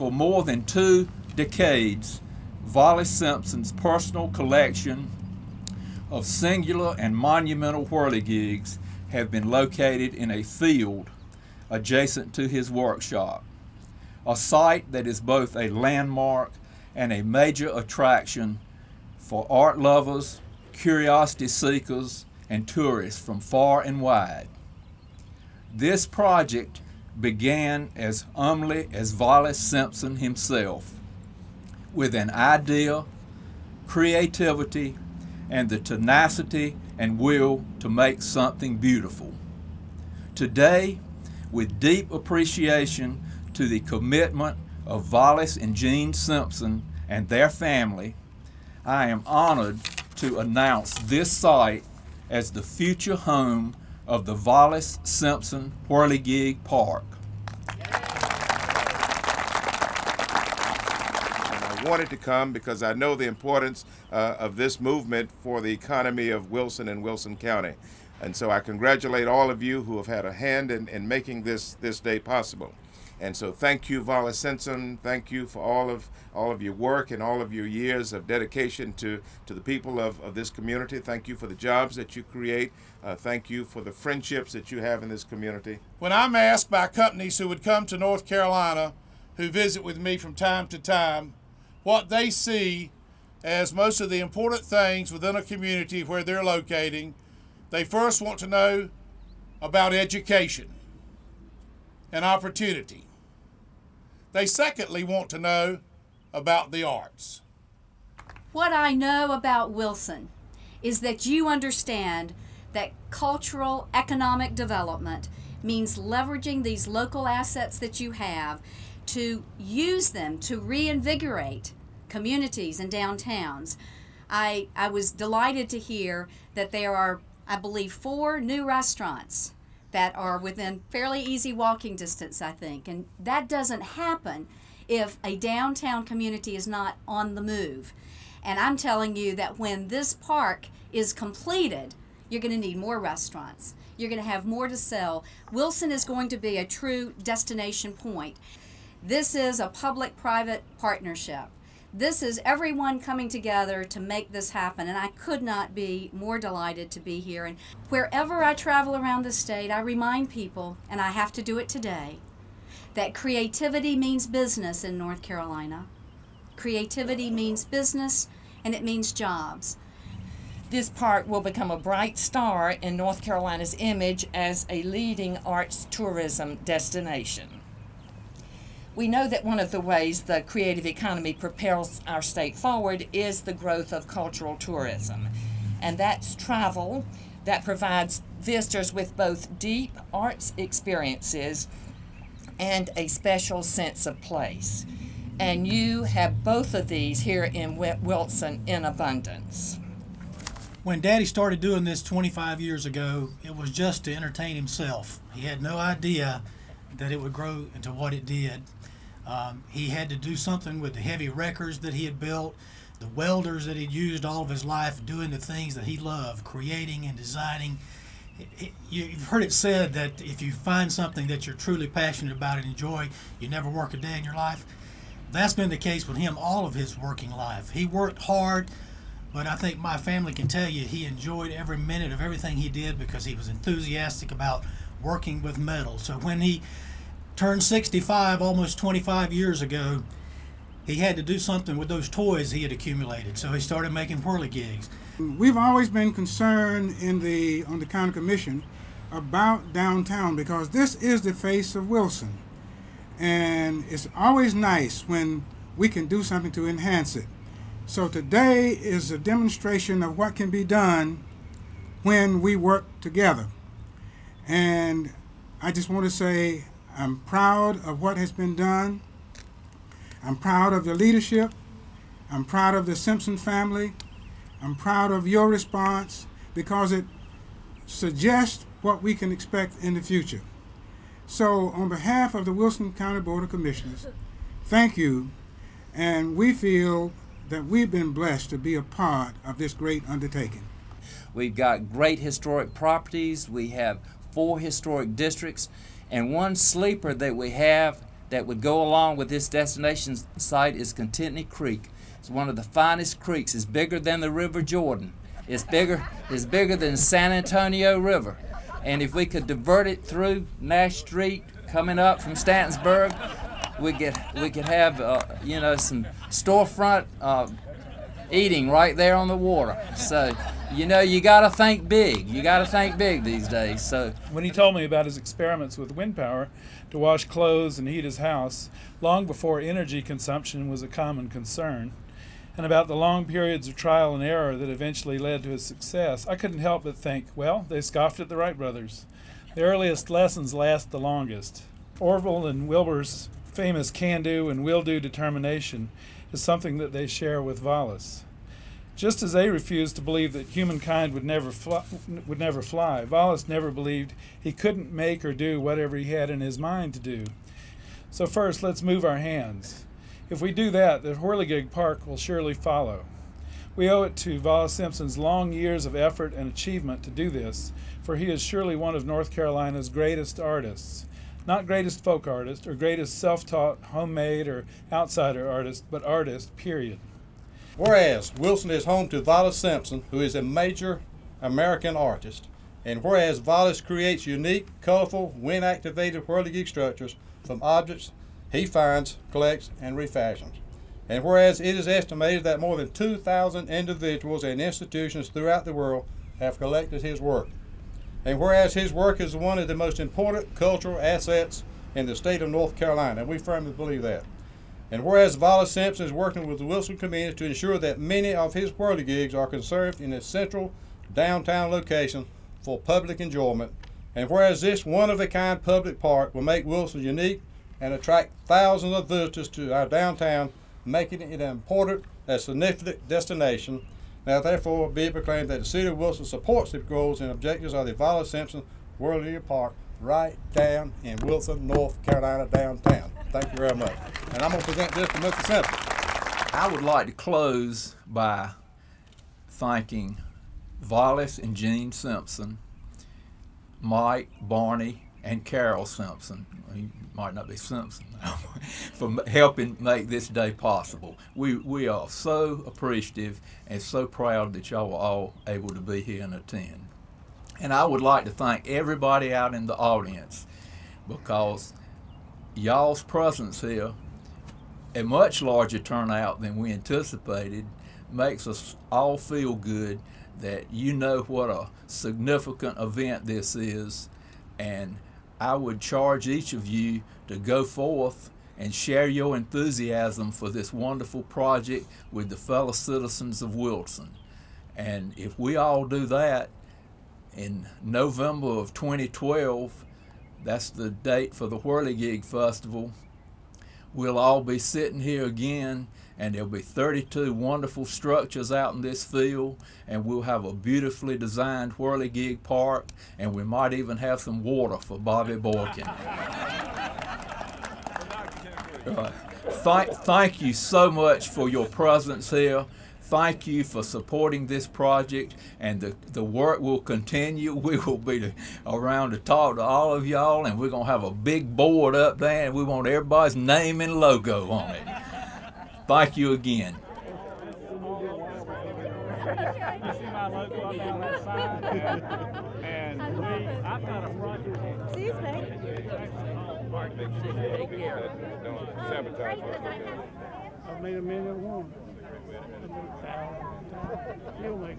For more than 2 decades, Vollis Simpson's personal collection of singular and monumental whirligigs have been located in a field adjacent to his workshop, a site that is both a landmark and a major attraction for art lovers, curiosity seekers, and tourists from far and wide. This project began as humbly as Vollis Simpson himself, with an idea, creativity, and the tenacity and will to make something beautiful. Today, with deep appreciation to the commitment of Vollis and Jean Simpson and their family, I am honored to announce this site as the future home of the Vollis Simpson Whirligig Park. I wanted to come because I know the importance of this movement for the economy of Wilson and Wilson County. And so I congratulate all of you who have had a hand in making this day possible. And so thank you, Vollis Simpson. Thank you for all of your work and all of your years of dedication to the people of this community. Thank you for the jobs that you create. Thank you for the friendships that you have in this community. When I'm asked by companies who would come to North Carolina, who visit with me from time to time, what they see as most of the important things within a community where they're locating, they first want to know about education and opportunity. They secondly want to know about the arts. What I know about Wilson is that you understand that cultural economic development means leveraging these local assets that you have to use them to reinvigorate communities and downtowns. I was delighted to hear that there are, I believe, 4 new restaurants that are within fairly easy walking distance, I think. And that doesn't happen if a downtown community is not on the move. And I'm telling you that when this park is completed, you're going to need more restaurants. You're going to have more to sell. Wilson is going to be a true destination point. This is a public-private partnership. This is everyone coming together to make this happen, and I could not be more delighted to be here. And wherever I travel around the state, I remind people, and I have to do it today, that creativity means business in North Carolina. Creativity means business, and it means jobs. This park will become a bright star in North Carolina's image as a leading arts tourism destination. We know that one of the ways the creative economy propels our state forward is the growth of cultural tourism. And that's travel that provides visitors with both deep arts experiences and a special sense of place. And you have both of these here in Wilson in abundance. When Daddy started doing this 25 years ago, it was just to entertain himself. He had no idea that it would grow into what it did. He had to do something with the heavy records that he had built, the welders that he'd used all of his life doing the things that he loved, creating and designing. You've heard it said that if you find something that you're truly passionate about and enjoy, you never work a day in your life. That's been the case with him all of his working life. He worked hard, but I think my family can tell you he enjoyed every minute of everything he did because he was enthusiastic about working with metal. So when he turned 65 almost 25 years ago, he had to do something with those toys he had accumulated. So he started making whirligigs. We've always been concerned on the county commission about downtown because this is the face of Wilson. And it's always nice when we can do something to enhance it. So today is a demonstration of what can be done when we work together. And I just want to say I'm proud of what has been done. I'm proud of the leadership. I'm proud of the Simpson family. I'm proud of your response because it suggests what we can expect in the future. So on behalf of the Wilson County Board of Commissioners, thank you. And we feel that we've been blessed to be a part of this great undertaking. We've got great historic properties. We have 4 historic districts. And one sleeper that we have that would go along with this destination site is Contentney Creek. It's one of the finest creeks. It's bigger than the River Jordan. It's bigger than San Antonio River. And if we could divert it through Nash Street, coming up from Stantonsburg, we could have you know, some storefront eating right there on the water. So, you know, you got to think big. You got to think big these days. So when he told me about his experiments with wind power to wash clothes and heat his house, long before energy consumption was a common concern, and about the long periods of trial and error that eventually led to his success, I couldn't help but think, well, they scoffed at the Wright brothers. The earliest lessons last the longest. Orville and Wilbur's famous can-do and will-do determination is something that they share with Vollis. Just as they refused to believe that humankind would never fly, Vollis never believed he couldn't make or do whatever he had in his mind to do. So first, let's move our hands. If we do that, the Whirligig Park will surely follow. We owe it to Vollis Simpson's long years of effort and achievement to do this, for he is surely one of North Carolina's greatest artists. Not greatest folk artist or greatest self-taught, homemade, or outsider artist, but artist, period. Whereas Wilson is home to Vollis Simpson, who is a major American artist, and whereas Vollis creates unique, colorful, wind-activated whirligig structures from objects he finds, collects, and refashions. And whereas it is estimated that more than 2,000 individuals and institutions throughout the world have collected his work. And whereas his work is one of the most important cultural assets in the state of North Carolina, and we firmly believe that. And whereas Vollis Simpson is working with the Wilson community to ensure that many of his whirligigs are conserved in a central downtown location for public enjoyment. And whereas this one-of-a-kind public park will make Wilson unique and attract thousands of visitors to our downtown, making it an important and significant destination. Now therefore be it proclaimed that the City of Wilson supports the goals and objectives of the Vollis Simpson Whirligig Park right down in Wilson, North Carolina downtown. Thank you very much. And I'm going to present this to Mr. Simpson. I would like to close by thanking Vollis and Gene Simpson, Mike, Barney, and Carol Simpson. He might not be Simpson for helping make this day possible. We are so appreciative and so proud that y'all were all able to be here and attend. And I would like to thank everybody out in the audience, because y'all's presence here, a much larger turnout than we anticipated, makes us all feel good that you know what a significant event this is. And I would charge each of you to go forth and share your enthusiasm for this wonderful project with the fellow citizens of Wilson. And if we all do that, in November of 2012, that's the date for the Whirligig Festival, we'll all be sitting here again, and there'll be 32 wonderful structures out in this field, and we'll have a beautifully designed Whirligig Park, and we might even have some water for Bobby Boykin. Thank you so much for your presence here. Thank you for supporting this project, and the work will continue. We will be around to talk to all of y'all, and we're going to have a big board up there, and we want everybody's name and logo on it. Thank you again. I've made $1,000,001. You'll make it.